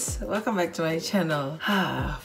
guys, welcome back to my channel.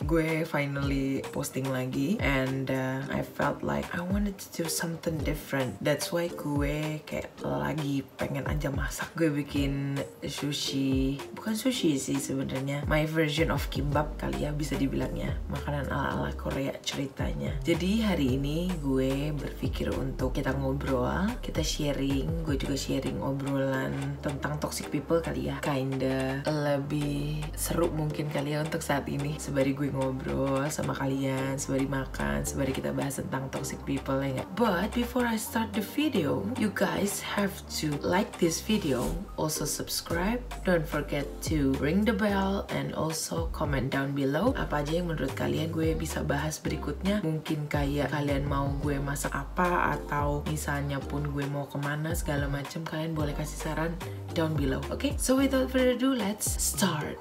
Gue finally posting lagi, and I felt like I wanted to do something different. That's why gue kayak lagi pengen aja masak. Gue bikin sushi, bukan sushi sih sebenarnya, my version of kimbap kali ya bisa dibilangnya, makanan ala-ala Korea ceritanya. Jadi hari ini gue berpikir untuk kita ngobrol, kita sharing, gue juga sharing obrolan tentang toxic people kali ya, kinda lebih seru mungkin kali ya untuk saat ini, sembari gue ngobrol sama kalian, sembari makan, sembari kita bahas tentang toxic people ya. But before I start the video, you guys have to like this video, also subscribe, don't forget to ring the bell, and also comment down below apa aja yang menurut kalian gue bisa bahas berikutnya. Mungkin kayak kalian mau gue masak apa, atau misalnya pun gue mau kemana segala macam, kalian boleh kasih saran down below. Okay, so without further ado, let's start.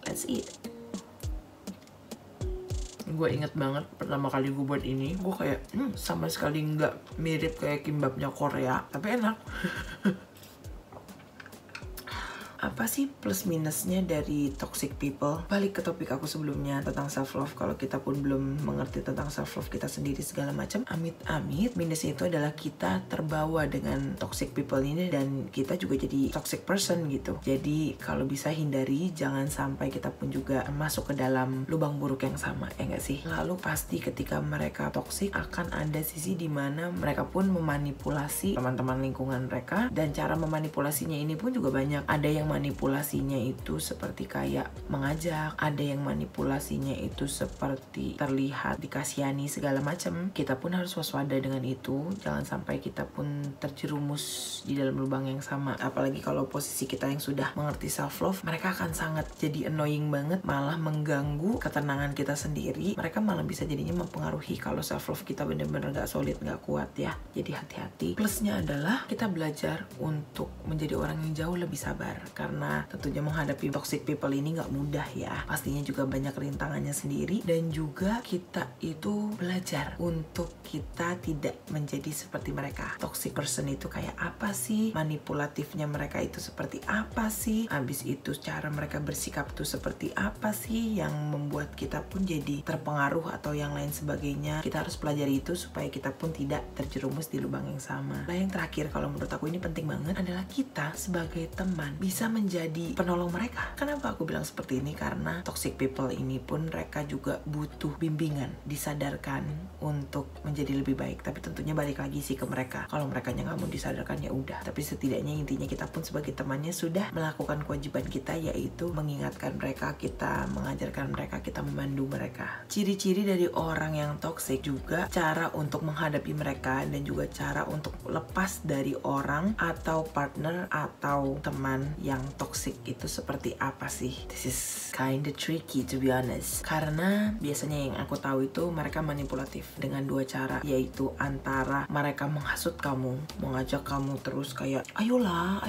Let's eat. Gue inget banget pertama kali gue buat ini, gue kayak sama sekali nggak mirip kayak kimbapnya Korea, tapi enak. Apa sih plus minusnya dari toxic people? Balik ke topik aku sebelumnya tentang self love. Kalau kita pun belum mengerti tentang self love kita sendiri segala macam, amit-amit minusnya itu adalah kita terbawa dengan toxic people ini, dan kita juga jadi toxic person gitu. Jadi kalau bisa hindari, jangan sampai kita pun juga masuk ke dalam lubang buruk yang sama, ya nggak sih? Lalu pasti ketika mereka toxic akan ada sisi dimana mereka pun memanipulasi teman-teman lingkungan mereka, dan cara memanipulasinya ini pun juga banyak. Ada yang manipulasinya itu seperti kayak mengajak, ada yang manipulasinya itu seperti terlihat dikasihani segala macam. Kita pun harus waspada dengan itu, jangan sampai kita pun terjerumus di dalam lubang yang sama. Apalagi kalau posisi kita yang sudah mengerti self love, mereka akan sangat jadi annoying banget, malah mengganggu ketenangan kita sendiri. Mereka malah bisa jadinya mempengaruhi kalau self love kita bener-bener gak solid, gak kuat ya. Jadi hati-hati. Plusnya adalah kita belajar untuk menjadi orang yang jauh lebih sabar, karena tentunya menghadapi toxic people ini nggak mudah ya. Pastinya juga banyak rintangannya sendiri, dan juga kita itu belajar untuk kita tidak menjadi seperti mereka. Toxic person itu kayak apa sih? Manipulatifnya mereka itu seperti apa sih? Habis itu cara mereka bersikap itu seperti apa sih yang membuat kita pun jadi terpengaruh atau yang lain sebagainya. Kita harus pelajari itu supaya kita pun tidak terjerumus di lubang yang sama. Nah, yang terakhir kalau menurut aku ini penting banget adalah kita sebagai teman bisa menjadi menjadi penolong mereka. Kenapa aku bilang seperti ini? Karena toxic people ini pun mereka juga butuh bimbingan, disadarkan untuk menjadi lebih baik. Tapi tentunya balik lagi sih ke mereka. Kalau mereka nggak mau disadarkan ya udah. Tapi setidaknya intinya kita pun sebagai temannya sudah melakukan kewajiban kita, yaitu mengingatkan mereka, kita mengajarkan mereka, kita memandu mereka. Ciri-ciri dari orang yang toxic juga cara untuk menghadapi mereka dan juga cara untuk lepas dari orang atau partner atau teman yang toxic itu seperti apa sih? This is kinda tricky to be honest. Karena biasanya yang aku tahu itu mereka manipulatif dengan dua cara, yaitu antara mereka menghasut kamu, mengajak kamu terus kayak ayolah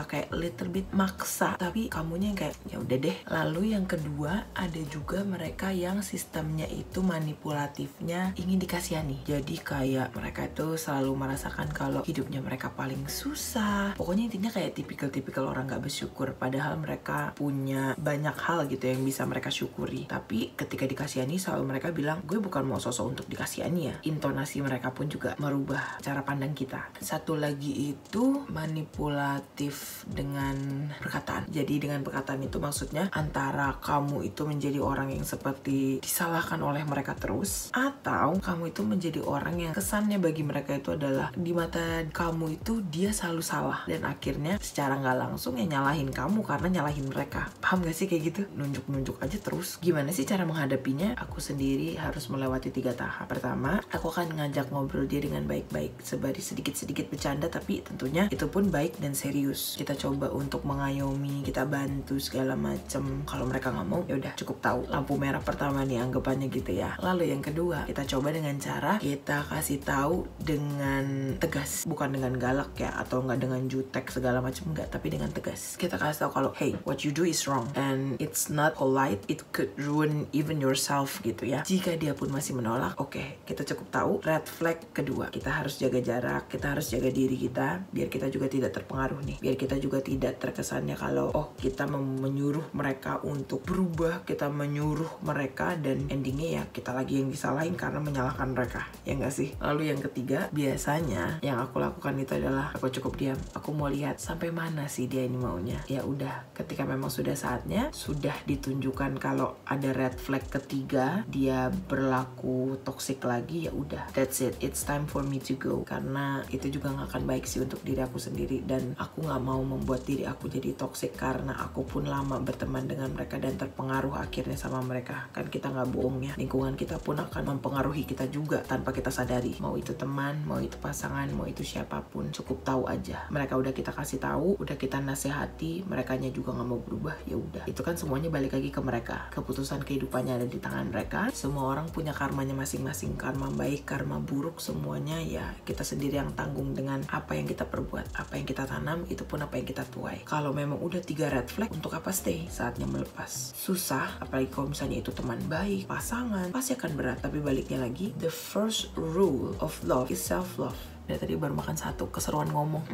kayak little bit maksa, tapi kamunya yang kayak ya udah deh. Lalu yang kedua ada juga mereka yang sistemnya itu manipulatifnya ingin dikasihani. Jadi kayak mereka itu selalu merasakan kalau hidupnya mereka paling susah. Pokoknya intinya kayak tipikal orang gak bersyukur, padahal mereka punya banyak hal gitu yang bisa mereka syukuri. Tapi ketika dikasihani selalu mereka bilang gue bukan mau sosok untuk dikasihani ya. Intonasi mereka pun juga merubah cara pandang kita. Satu lagi itu manipulatif dengan perkataan. Jadi dengan perkataan itu maksudnya antara kamu itu menjadi orang yang seperti disalahkan oleh mereka terus, atau kamu itu menjadi orang yang kesannya bagi mereka itu adalah di mata kamu itu dia selalu salah, dan akhirnya secara nggak langsung ya nyalahin kamu karena nyalahin mereka. Paham gak sih kayak gitu? Nunjuk-nunjuk aja terus. Gimana sih cara menghadapinya? Aku sendiri harus melewati 3 tahap. Pertama, aku akan ngajak ngobrol dia dengan baik-baik, sembari sedikit-sedikit bercanda, tapi tentunya itu pun baik dan serius. Kita coba untuk mengayomi, kita bantu segala macem. Kalau mereka nggak mau, ya udah cukup tahu. Lampu merah pertama nih anggapannya gitu ya. Lalu yang kedua, kita coba dengan cara kita kasih tahu dengan tegas, bukan dengan galak ya, atau nggak dengan jutek segala macam, enggak, tapi dengan tegas. Kita kasih tahu kalau hey, what you do is wrong and it's not polite, it could ruin even yourself gitu ya. Jika dia pun masih menolak, oke, kita cukup tahu red flag kedua. Kita harus jaga jarak, kita harus jaga diri kita biar kita juga tidak terpengaruh nih. Biar kita juga tidak terkesannya kalau oh, kita menyuruh mereka untuk berubah, kita menyuruh mereka dan endingnya ya kita lagi yang disalahin karena menyalahkan mereka. Ya enggak sih? Lalu yang ketiga, biasanya yang aku lakukan itu adalah aku cukup diam. Aku mau lihat sampai mana sih dia ini maunya. Ya udah, ketika memang sudah saatnya, sudah ditunjukkan kalau ada red flag ketiga, dia berlaku toxic lagi, ya udah, that's it, it's time for me to go. Karena itu juga gak akan baik sih untuk diri aku sendiri, dan aku gak mau membuat diri aku jadi toxic karena aku pun lama berteman dengan mereka dan terpengaruh akhirnya sama mereka. Kan kita gak bohong ya, lingkungan kita pun akan mempengaruhi kita juga tanpa kita sadari. Mau itu teman, mau itu pasangan, mau itu siapapun, cukup tahu aja. Mereka udah kita kasih tahu, udah kita nasihati, merekanya juga gak mau berubah, ya udah. Itu kan semuanya balik lagi ke mereka. Keputusan kehidupannya ada di tangan mereka. Semua orang punya karmanya masing-masing, karma baik, karma buruk, semuanya ya kita sendiri yang tanggung dengan apa yang kita perbuat, apa yang kita tanam, itu pun apa yang kita tuai. Kalau memang udah 3 red flag, untuk apa stay? Saatnya melepas. Susah, apalagi kalau misalnya itu teman baik, pasangan, pasti akan berat. Tapi baliknya lagi, the first rule of love is self-love. Ya tadi baru makan satu, keseruan ngomong.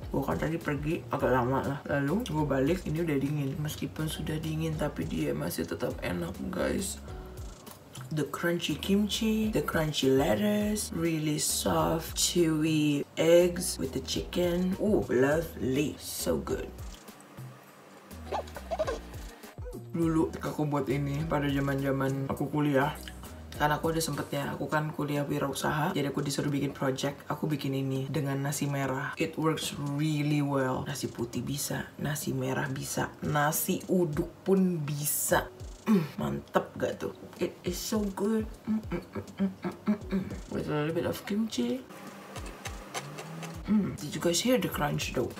Gue kan tadi pergi agak lama lah. Lalu gue balik, ini udah dingin. Meskipun sudah dingin, tapi dia masih tetap enak guys. The crunchy kimchi, the crunchy lettuce, really soft, chewy eggs with the chicken. Ooh, lovely, so good. Dulu aku buat ini pada zaman aku kuliah. Karena aku udah sempet ya, aku kan kuliah wirausaha, jadi aku disuruh bikin project, aku bikin ini dengan nasi merah. It works really well. Nasi putih bisa, nasi merah bisa, nasi uduk pun bisa. Mantep gak tuh? It is so good. With a little bit of kimchi. Did you guys hear the crunch though?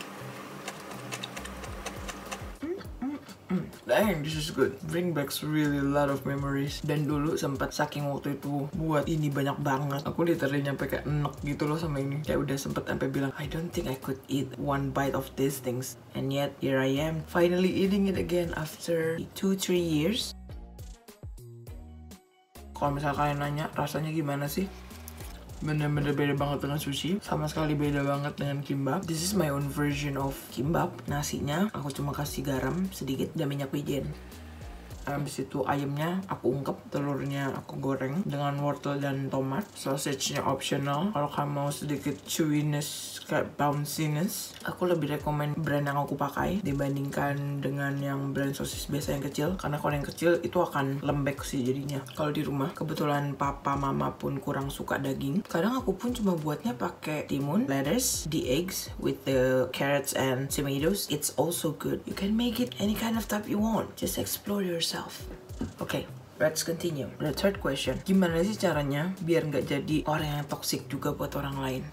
Dang, this is good. Bring back really a lot of memories. Dan dulu sempat saking waktu itu buat ini banyak banget, aku literally nyampe kayak enek gitu loh sama ini. Kayak udah sempet sampai bilang, I don't think I could eat one bite of these things. And yet, here I am, finally eating it again after 2-3 years. Kalau misalnya kalian nanya, rasanya gimana sih? Bener-bener beda banget dengan sushi, sama sekali beda banget dengan kimbap. This is my own version of kimbap. Nasinya aku cuma kasih garam sedikit dan minyak wijen. Habis itu ayamnya aku ungkep, telurnya aku goreng dengan wortel dan tomat. Sausage-nya optional. Kalau kamu mau sedikit chewiness, kayak bounciness, aku lebih rekomen brand yang aku pakai dibandingkan dengan yang brand sosis biasa yang kecil. Karena kalau yang kecil itu akan lembek sih jadinya. Kalau di rumah, kebetulan papa mama pun kurang suka daging. Kadang aku pun cuma buatnya pakai timun, lettuce, the eggs with the carrots and tomatoes. It's also good. You can make it any kind of type you want. Just explore yourself. Okay, let's continue. The third question. Gimana sih caranya biar nggak jadi orang yang toxic juga buat orang lain?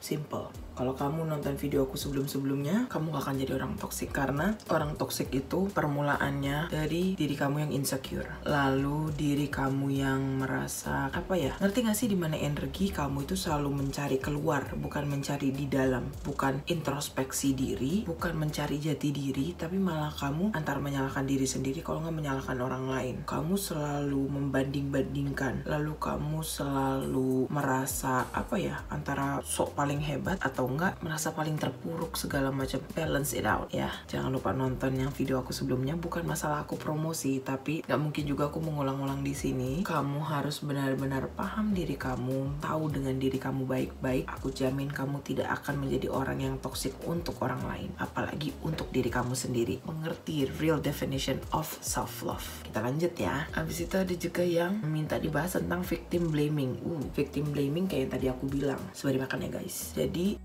Simple. Kalau kamu nonton video aku sebelum-sebelumnya, kamu gak akan jadi orang toksik. Karena orang toksik itu permulaannya dari diri kamu yang insecure. Lalu diri kamu yang merasa, apa ya, ngerti gak sih dimana energi kamu itu selalu mencari keluar, bukan mencari di dalam. Bukan introspeksi diri, bukan mencari jati diri, tapi malah kamu antar menyalahkan diri sendiri kalau gak menyalahkan orang lain. Kamu selalu membanding-bandingkan. Lalu kamu selalu merasa, apa ya, antara sok paling hebat atau enggak merasa paling terpuruk segala macam. Balance it out ya. Jangan lupa nonton yang video aku sebelumnya. Bukan masalah aku promosi, tapi nggak mungkin juga aku mengulang-ulang di sini. Kamu harus benar-benar paham diri kamu, tahu dengan diri kamu baik-baik. Aku jamin kamu tidak akan menjadi orang yang toksik untuk orang lain, apalagi untuk diri kamu sendiri. Mengerti real definition of self-love. Kita lanjut ya. Habis itu ada juga yang minta dibahas tentang victim blaming. Victim blaming kayak yang tadi aku bilang. Sembari makan ya guys. Jadi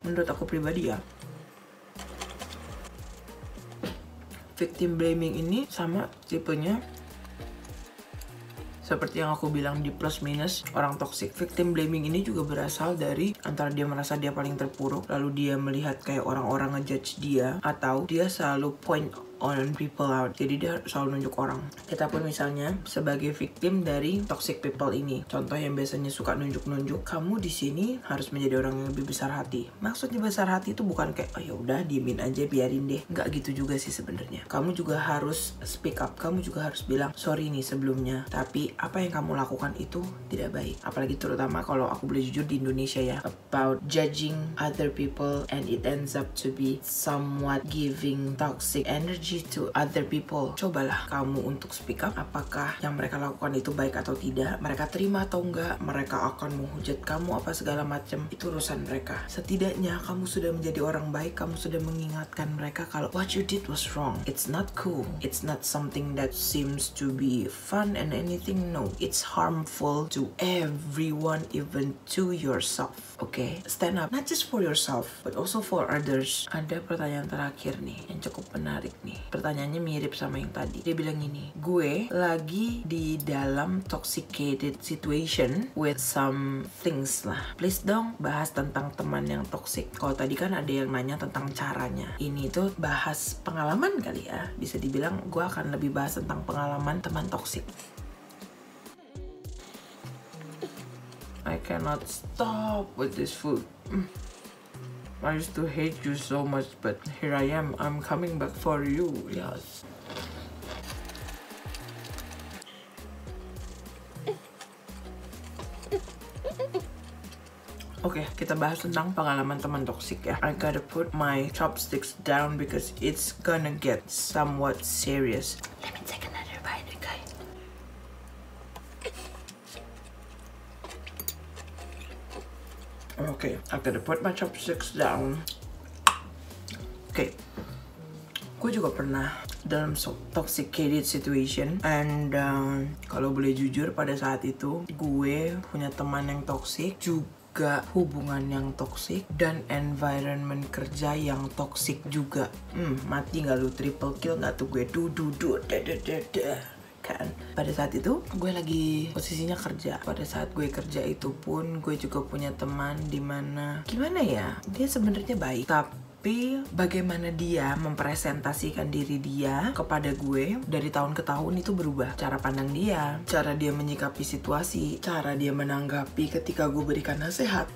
menurut aku pribadi ya, victim blaming ini sama tipenya seperti yang aku bilang di plus minus orang toxic. Victim blaming ini juga berasal dari antara dia merasa dia paling terpuruk, lalu dia melihat kayak orang-orang ngejudge dia, atau dia selalu point on people out. Jadi dia selalu nunjuk orang. Kita pun misalnya sebagai victim dari toxic people ini. Contoh yang biasanya suka nunjuk-nunjuk, kamu di sini harus menjadi orang yang lebih besar hati. Maksudnya besar hati itu bukan kayak, oh ya udah diemin aja biarin deh. Nggak gitu juga sih sebenarnya. Kamu juga harus speak up. Kamu juga harus bilang sorry nih sebelumnya. Tapi apa yang kamu lakukan itu tidak baik. Apalagi terutama kalau aku boleh jujur di Indonesia ya, about judging other people and it ends up to be somewhat giving toxic energy to other people. Cobalah kamu untuk speak up. Apakah yang mereka lakukan itu baik atau tidak? Mereka terima atau enggak? Mereka akan menghujat kamu apa segala macam? Itu urusan mereka. Setidaknya kamu sudah menjadi orang baik. Kamu sudah mengingatkan mereka kalau what you did was wrong. It's not cool. It's not something that seems to be fun and anything. No, it's harmful to everyone, even to yourself. Okay? Stand up. Not just for yourself, but also for others. Ada pertanyaan terakhir nih yang cukup menarik nih. Pertanyaannya mirip sama yang tadi. Dia bilang gini, gue lagi di dalam toxicated situation with some things lah. Please dong bahas tentang teman yang toxic. Kalau tadi kan ada yang nanya tentang caranya. Ini tuh bahas pengalaman kali ya. Bisa dibilang gue akan lebih bahas tentang pengalaman teman toxic. I cannot stop with this food. I used to hate you so much, but here I am. I'm coming back for you. Yes. Oke, kita bahas tentang pengalaman teman toksik ya. I gotta put my chopsticks down because it's gonna get somewhat serious. Let me take another bite, okay? Okay, I gotta put my chopsticks down. Okay, gue juga pernah dalam toxicated situation, and kalau boleh jujur pada saat itu gue punya teman yang toxic, juga hubungan yang toxic, dan environment kerja yang toxic juga. Mati nggak lu? Triple kill nggak tuh gue? Kan pada saat itu gue lagi posisinya kerja. Pada saat gue kerja itu pun gue juga punya teman dimana gimana ya, dia sebenarnya baik, tapi bagaimana dia mempresentasikan diri dia kepada gue dari tahun ke tahun itu berubah. Cara pandang dia, cara dia menyikapi situasi, cara dia menanggapi ketika gue berikan nasihat,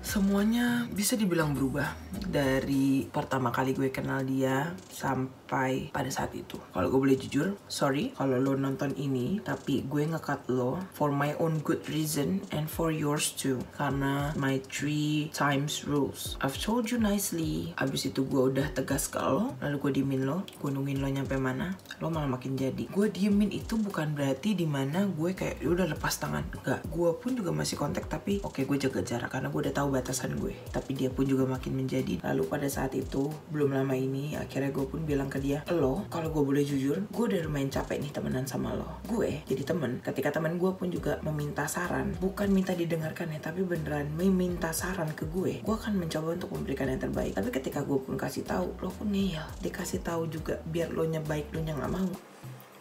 semuanya bisa dibilang berubah. Dari pertama kali gue kenal dia sampai sampai pada saat itu. Kalau gue boleh jujur, sorry kalau lo nonton ini, tapi gue nge-cut lo for my own good reason and for yours too. Karena my 3 times rules. I've told you nicely. Abis itu gue udah tegas ke lo, lalu gue diemin lo, gue nungguin lo nyampe mana, lo malah makin jadi. Gue diemin itu bukan berarti dimana gue kayak udah lepas tangan. Enggak, gue pun juga masih kontak, tapi oke, gue jaga jarak karena gue udah tahu batasan gue. Tapi dia pun juga makin menjadi. Lalu pada saat itu, belum lama ini, akhirnya gue pun bilang ke dia, lo, kalau gue boleh jujur, gue udah lumayan capek nih temenan sama lo. Gue jadi temen, ketika temen gue pun juga meminta saran, bukan minta didengarkan ya, tapi beneran meminta saran ke gue akan mencoba untuk memberikan yang terbaik. Tapi ketika gue pun kasih tahu, lo pun ngeyel, dikasih tahu juga biar lo nya baik, lo nya nggak mau.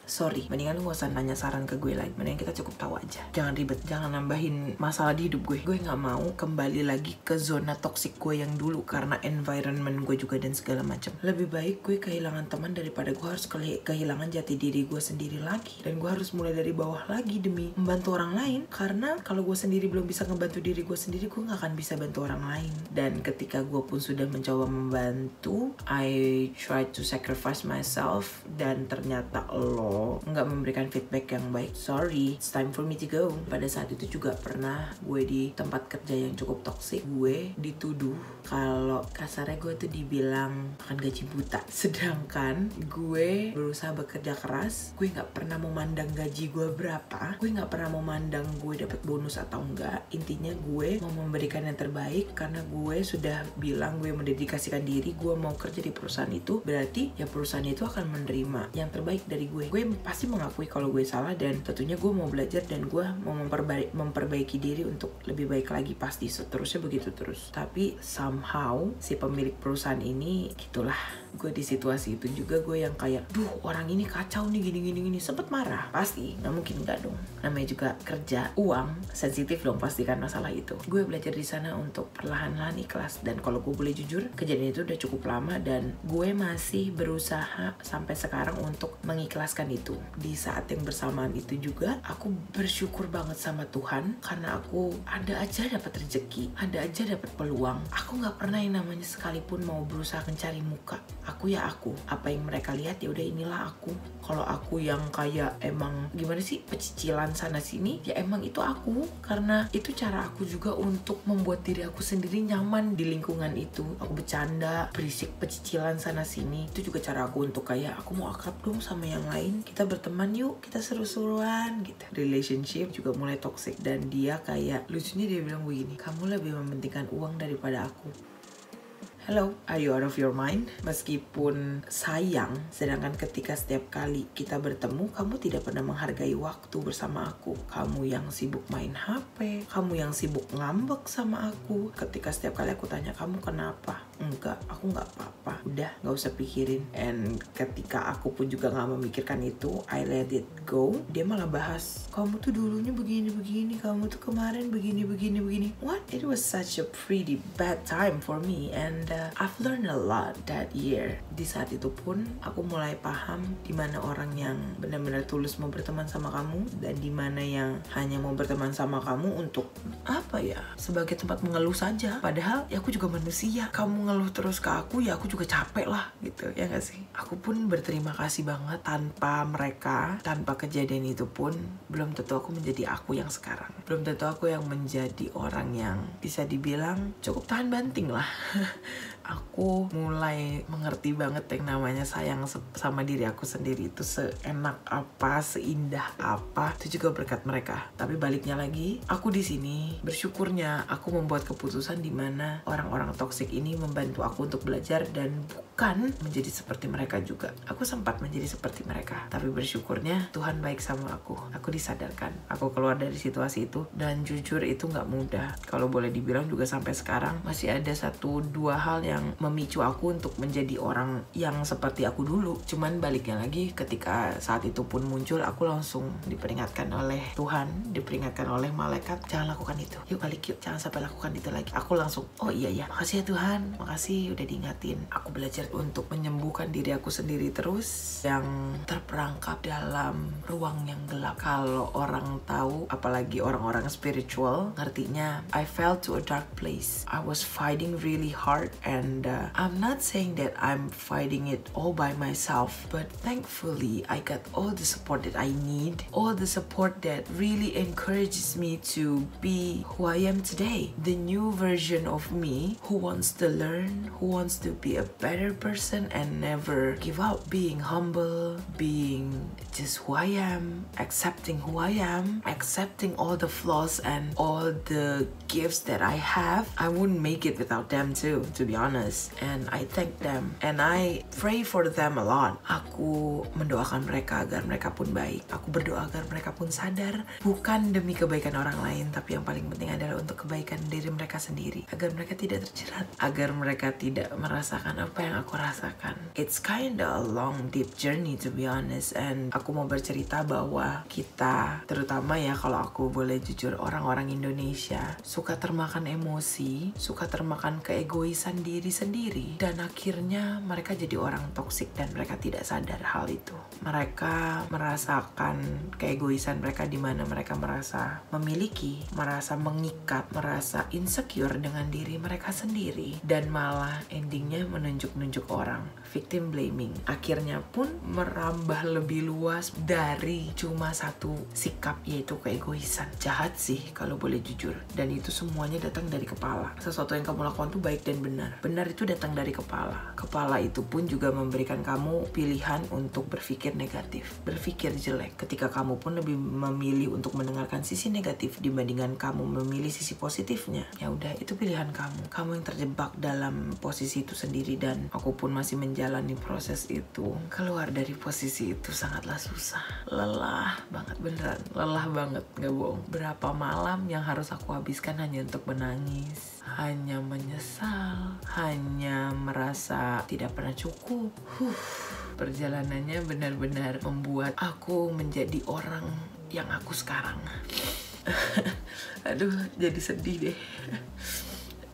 Sorry, mendingan lu gak usah nanya saran ke gue lagi. Mendingan kita cukup tahu aja. Jangan ribet, jangan nambahin masalah di hidup gue. Gue gak mau kembali lagi ke zona toksik gue yang dulu karena environment gue juga dan segala macam. Lebih baik gue kehilangan teman daripada gue harus kehilangan jati diri gue sendiri lagi. Dan gue harus mulai dari bawah lagi demi membantu orang lain. Karena kalau gue sendiri belum bisa ngebantu diri gue sendiri, gue gak akan bisa bantu orang lain. Dan ketika gue pun sudah mencoba membantu, I try to sacrifice myself, dan ternyata lo nggak memberikan feedback yang baik. Sorry, it's time for me to go. Pada saat itu juga pernah gue di tempat kerja yang cukup toksik. Gue dituduh kalau kasarnya gue tuh dibilang makan gaji buta. Sedangkan gue berusaha bekerja keras. Gue nggak pernah memandang gaji gue berapa. Gue nggak pernah memandang gue dapat bonus atau enggak. Intinya gue mau memberikan yang terbaik karena gue sudah bilang gue mendedikasikan diri. Gue mau kerja di perusahaan itu. Berarti ya perusahaan itu akan menerima yang terbaik dari gue. Gue pasti mengakui kalau gue salah, dan tentunya gue mau belajar dan gue mau memperbaiki diri untuk lebih baik lagi. Pasti seterusnya begitu terus. Tapi somehow si pemilik perusahaan ini gitulah. Gue di situasi itu juga gue yang kayak, duh orang ini kacau nih gini. Sempet marah, pasti nggak mungkin nggak dong. Namanya juga kerja, uang, sensitif dong pasti kan masalah itu. Gue belajar di sana untuk perlahan-lahan ikhlas. Dan kalau gue boleh jujur, kejadian itu udah cukup lama dan gue masih berusaha sampai sekarang untuk mengikhlaskan itu. Di saat yang bersamaan itu juga aku bersyukur banget sama Tuhan karena aku ada aja dapat rezeki, ada aja dapat peluang. Aku nggak pernah yang namanya sekalipun mau berusaha mencari muka. Aku ya aku, apa yang mereka lihat ya udah inilah aku. Kalau aku yang kayak emang gimana sih pecicilan sana sini, ya emang itu aku, karena itu cara aku juga untuk membuat diri aku sendiri nyaman di lingkungan itu. Aku bercanda, berisik pecicilan sana sini, itu juga cara aku untuk kayak aku mau akrab dong sama yang lain, kita berteman yuk, kita seru-seruan gitu. Relationship juga mulai toxic dan dia kayak lucunya dia bilang begini, kamu lebih mementingkan uang daripada aku. Hello, are you out of your mind? Meskipun sayang, sedangkan ketika setiap kali kita bertemu, kamu tidak pernah menghargai waktu bersama aku. Kamu yang sibuk main HP, kamu yang sibuk ngambek sama aku. Ketika setiap kali aku tanya, kamu kenapa? Enggak, aku nggak apa-apa. Udah, nggak usah pikirin. And ketika aku pun juga nggak memikirkan itu, I let it go. Dia malah bahas, kamu tuh dulunya begini-begini, kamu tuh kemarin begini-begini. What? It was such a pretty bad time for me. And I've learned a lot that year. Di saat itu pun aku mulai paham di mana orang yang benar-benar tulus mau berteman sama kamu dan di mana yang hanya mau berteman sama kamu untuk apa ya? Sebagai tempat mengeluh saja. Padahal ya aku juga manusia. Kamu ngeluh terus ke aku ya aku juga capek lah gitu ya nggak sih? Aku pun berterima kasih banget, tanpa mereka, tanpa kejadian itu pun belum tentu aku menjadi aku yang sekarang. Belum tentu aku yang menjadi orang yang bisa dibilang cukup tahan banting lah. Aku mulai mengerti banget yang namanya sayang sama diri aku sendiri itu seenak apa, seindah apa. Itu juga berkat mereka. Tapi baliknya lagi, aku di sini bersyukurnya aku membuat keputusan di mana orang-orang toksik ini membantu aku untuk belajar dan bukan menjadi seperti mereka juga. Aku sempat menjadi seperti mereka, tapi bersyukurnya Tuhan baik sama aku. Aku disadarkan, aku keluar dari situasi itu dan jujur itu nggak mudah. Kalau boleh dibilang juga sampai sekarang masih ada 1-2 hal yang memicu aku untuk menjadi orang yang seperti aku dulu. Cuman baliknya lagi, ketika saat itu pun muncul, aku langsung diperingatkan oleh Tuhan, diperingatkan oleh malaikat, jangan lakukan itu. Yuk balik yuk, jangan sampai lakukan itu lagi. Aku langsung, oh iya ya, makasih ya Tuhan, makasih udah diingatin. Aku belajar untuk menyembuhkan diri aku sendiri terus yang terperangkap dalam ruang yang gelap. Kalau orang tahu, apalagi orang-orang spiritual, ngertinya I fell to a dark place. I was fighting really hard and and I'm not saying that I'm fighting it all by myself, but thankfully I got all the support that I need, all the support that really encourages me to be who I am today, the new version of me who wants to learn, who wants to be a better person and never give up, being humble, being just who I am, accepting who I am, accepting all the flaws and all the gifts that I have. I wouldn't make it without them too, to be honest, and I thank them and I pray for them a lot. Aku mendoakan mereka agar mereka pun baik. Aku berdoa agar mereka pun sadar, bukan demi kebaikan orang lain, tapi yang paling penting adalah untuk kebaikan diri mereka sendiri, agar mereka tidak terjerat, agar mereka tidak merasakan apa yang aku rasakan. It's kinda a long deep journey to be honest, and aku mau bercerita bahwa kita, terutama ya kalau aku boleh jujur, orang-orang Indonesia suka termakan emosi, suka termakan keegoisan diri sendiri, dan akhirnya mereka jadi orang toksik dan mereka tidak sadar hal itu. Mereka merasakan keegoisan mereka di mana mereka merasa memiliki, merasa mengikat, merasa insecure dengan diri mereka sendiri, dan malah endingnya menunjuk-nunjuk orang, victim blaming. Akhirnya pun merambah lebih luas dari cuma satu sikap, yaitu keegoisan. Jahat sih kalau boleh jujur, dan itu semuanya datang dari kepala. Sesuatu yang kamu lakukan tuh baik dan benar. Benar itu datang dari kepala. Kepala itu pun juga memberikan kamu pilihan untuk berpikir negatif, berpikir jelek. Ketika kamu pun lebih memilih untuk mendengarkan sisi negatif dibandingkan kamu memilih sisi positifnya, ya udah, itu pilihan kamu. Kamu yang terjebak dalam posisi itu sendiri, dan aku pun masih menjalani proses itu. Keluar dari posisi itu sangatlah susah, lelah banget, beneran lelah banget, gak bohong. Berapa malam yang harus aku habiskan hanya untuk menangis, hanya menyesal, hanya merasa tidak pernah cukup. Perjalanannya benar-benar membuat aku menjadi orang yang aku sekarang. Aduh, jadi sedih deh.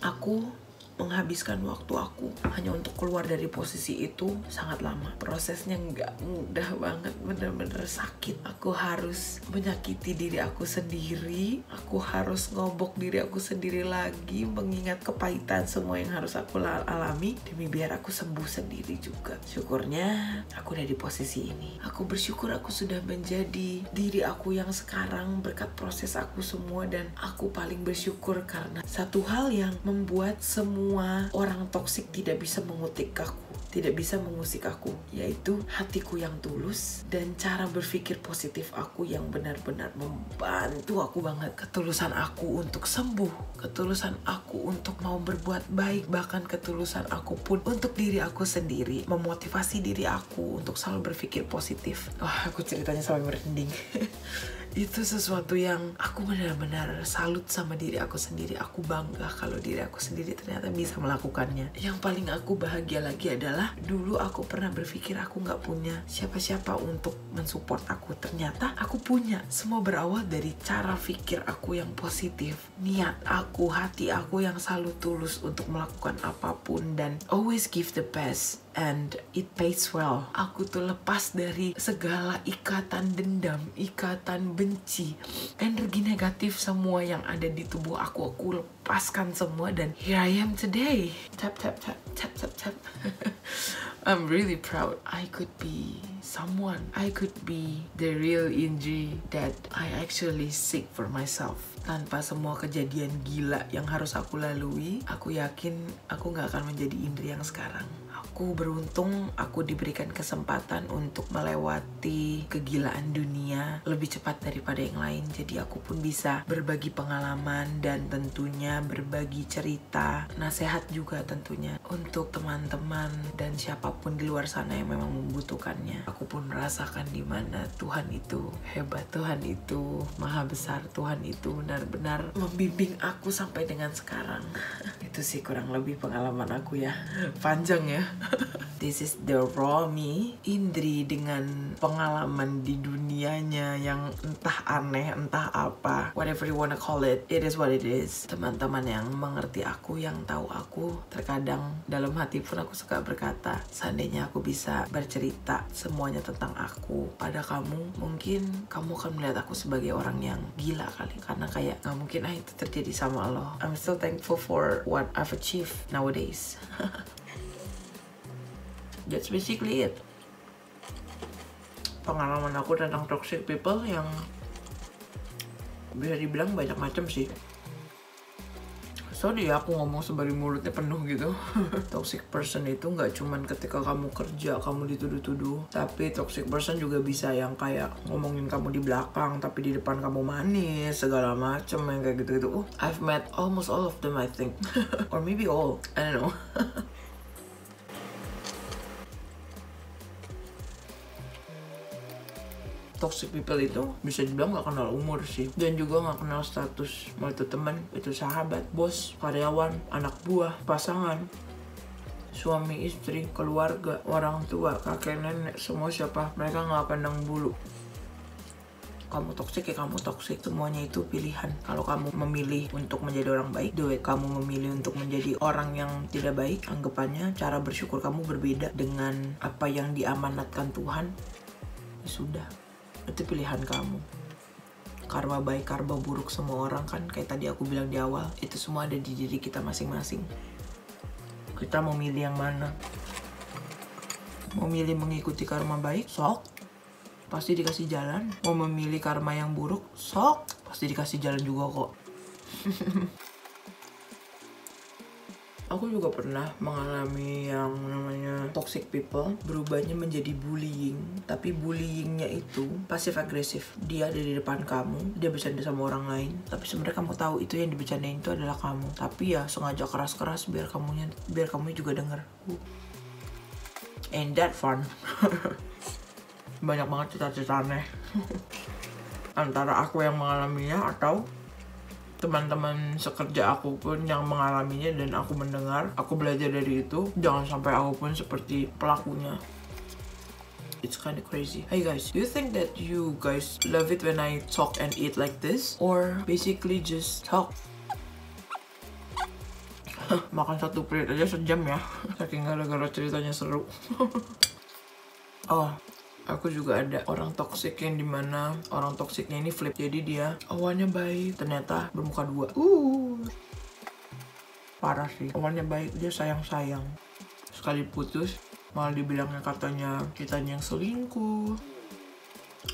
Aku menghabiskan waktu aku hanya untuk keluar dari posisi itu sangat lama. Prosesnya nggak mudah banget, bener-bener sakit. Aku harus menyakiti diri aku sendiri, aku harus ngobok diri aku sendiri lagi, mengingat kepahitan semua yang harus aku alami demi biar aku sembuh sendiri juga. Syukurnya aku udah di posisi ini. Aku bersyukur aku sudah menjadi diri aku yang sekarang berkat proses aku semua, dan aku paling bersyukur karena satu hal yang membuat semua orang toksik tidak bisa mengutik aku, tidak bisa mengusik aku, yaitu hatiku yang tulus dan cara berpikir positif aku yang benar-benar membantu aku banget. Ketulusan aku untuk sembuh, ketulusan aku untuk mau berbuat baik, bahkan ketulusan aku pun untuk diri aku sendiri, memotivasi diri aku untuk selalu berpikir positif. Wah, aku ceritanya sampai merinding. Itu sesuatu yang aku benar-benar salut sama diri aku sendiri. Aku bangga kalau diri aku sendiri ternyata bisa melakukannya. Yang paling aku bahagia lagi adalah dulu aku pernah berpikir aku gak punya siapa-siapa untuk mensupport aku. Ternyata aku punya. Semua berawal dari cara pikir aku yang positif, niat aku, hati aku yang selalu tulus untuk melakukan apapun dan always give the best. And it pays well. Aku tuh lepas dari segala ikatan dendam, ikatan benci, energi negatif semua yang ada di tubuh aku. Aku lepaskan semua dan here I am today. Tap tap tap tap tap tap. I'm really proud. I could be someone. I could be the real Indri that I actually seek for myself. Tanpa semua kejadian gila yang harus aku lalui, aku yakin aku gak akan menjadi Indri yang sekarang. Aku beruntung aku diberikan kesempatan untuk melewati kegilaan dunia lebih cepat daripada yang lain. Jadi aku pun bisa berbagi pengalaman dan tentunya berbagi cerita, nasihat juga tentunya untuk teman-teman dan siapapun di luar sana yang memang membutuhkannya. Aku pun merasakan di mana Tuhan itu hebat, Tuhan itu maha besar, Tuhan itu benar-benar membimbing aku sampai dengan sekarang. Itu sih kurang lebih pengalaman aku ya. Panjang ya. This is the raw me, Indri dengan pengalaman di dunia dianya yang entah aneh, entah apa, whatever you wanna call it is what it is. Teman-teman yang mengerti aku, yang tahu aku, terkadang dalam hati pun aku suka berkata, seandainya aku bisa bercerita semuanya tentang aku pada kamu, mungkin kamu akan melihat aku sebagai orang yang gila kali, karena kayak nggak mungkin itu terjadi sama lo. I'm still thankful for what I've achieved nowadays. That's basically it. Pengalaman aku tentang toxic people yang bisa dibilang banyak macam sih. Sorry ya, aku ngomong sembari mulutnya penuh gitu. Toxic person itu nggak cuman ketika kamu kerja kamu dituduh-tuduh, tapi toxic person juga bisa yang kayak ngomongin kamu di belakang tapi di depan kamu manis segala macem yang kayak gitu-gitu. I've met almost all of them I think. Or maybe all, I don't know. Toxic people itu bisa dibilang gak kenal umur sih, dan juga gak kenal status, mau itu teman, itu sahabat, bos, karyawan, anak buah, pasangan, suami istri, keluarga, orang tua, kakek nenek, semua siapa, mereka gak pandang bulu. Kamu toksik ya kamu toksik, semuanya itu pilihan. Kalau kamu memilih untuk menjadi orang baik, do it. Kamu memilih untuk menjadi orang yang tidak baik, anggapannya cara bersyukur kamu berbeda dengan apa yang diamanatkan Tuhan, ya sudah, itu pilihan kamu. Karma baik, karma buruk semua orang kan, kayak tadi aku bilang di awal, itu semua ada di diri kita masing-masing. Kita mau milih yang mana? Mau milih mengikuti karma baik? Sok, pasti dikasih jalan. Mau memilih karma yang buruk? Sok, pasti dikasih jalan juga kok. Aku juga pernah mengalami yang namanya toxic people, berubahnya menjadi bullying. Tapi bullyingnya itu pasif agresif. Dia ada di depan kamu, dia bercanda sama orang lain, tapi sebenarnya kamu tahu itu yang dibercandain itu adalah kamu. Tapi ya sengaja keras-keras biar kamu juga denger. Ain't that fun? Banyak banget cerita-cerita aneh. Antara aku yang mengalaminya atau teman-teman sekerja aku pun yang mengalaminya dan aku mendengar, aku belajar dari itu. Jangan sampai aku pun seperti pelakunya. It's kind of crazy. Hey guys, do you think that you guys love it when I talk and eat like this? Or basically just talk? Makan satu plate aja sejam ya. Saking gara-gara ceritanya seru. Oh, aku juga ada orang toxic yang dimana orang toksiknya ini flip. Jadi dia awalnya baik, ternyata bermuka dua. Parah sih. Awalnya baik, dia sayang-sayang. Sekali putus, malah dibilangnya katanya kitanya yang selingkuh.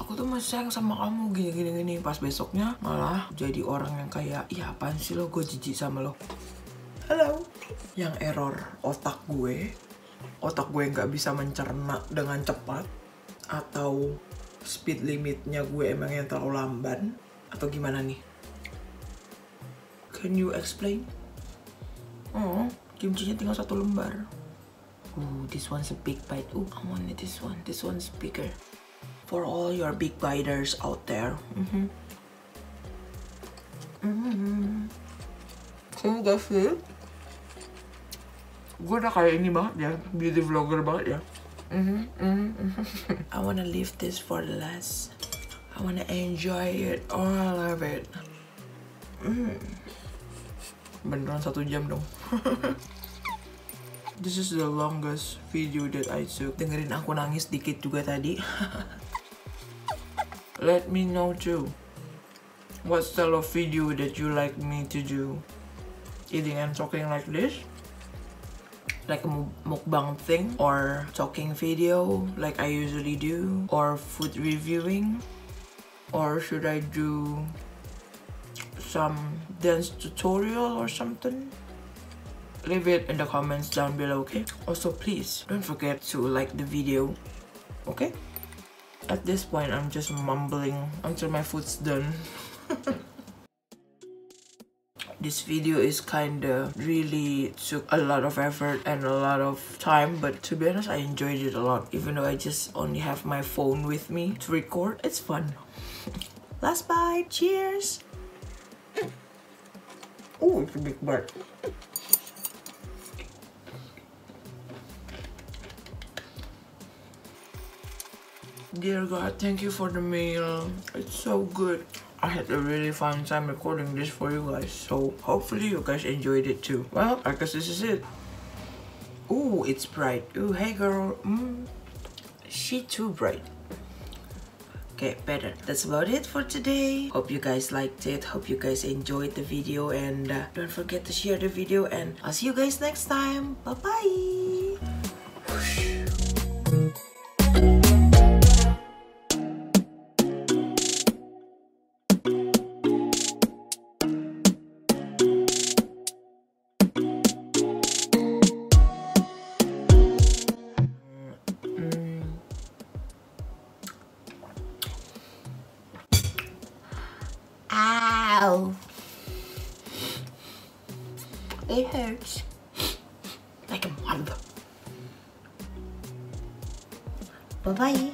Aku tuh masih sayang sama kamu, gini. Pas besoknya malah jadi orang yang kayak, iya apaan sih lo, gue jijik sama lo. Halo. Yang error otak gue nggak bisa mencerna dengan cepat, atau speed limitnya gue emang yang terlalu lamban, atau gimana nih? Can you explain? Oh, kimchinya tinggal 1 lembar. This one's a big bite. I wanted this one. This one's bigger. For all your big biters out there. Can you guys see? Gue udah kayak ini banget ya, beauty vlogger banget ya. I wanna leave this for the last. I wanna enjoy it, all of it. Beneran 1 jam dong. This is the longest video that I took. Dengerin aku nangis dikit juga tadi. Let me know too, what style of video that you like me to do. Eating and talking like this, like a mukbang thing, or talking video like I usually do, or food reviewing, or should I do some dance tutorial or something? Leave it in the comments down below, okay? Also please don't forget to like the video, okay? At this point I'm just mumbling until my food's done. This video is kinda really took a lot of effort and a lot of time, but to be honest I enjoyed it a lot. Even though I just only have my phone with me to record, it's fun. Last bite, cheers! Oh, it's a big bite. Dear God, thank you for the meal. It's so good. I had a really fun time recording this for you guys, so hopefully you guys enjoyed it too. Well, I guess this is it. Ooh, it's bright. Ooh, hey girl. She too bright. Okay, better. That's about it for today. Hope you guys liked it. Hope you guys enjoyed the video, and don't forget to share the video, and I'll see you guys next time. Bye bye. Ow! It hurts like a month. Bye bye.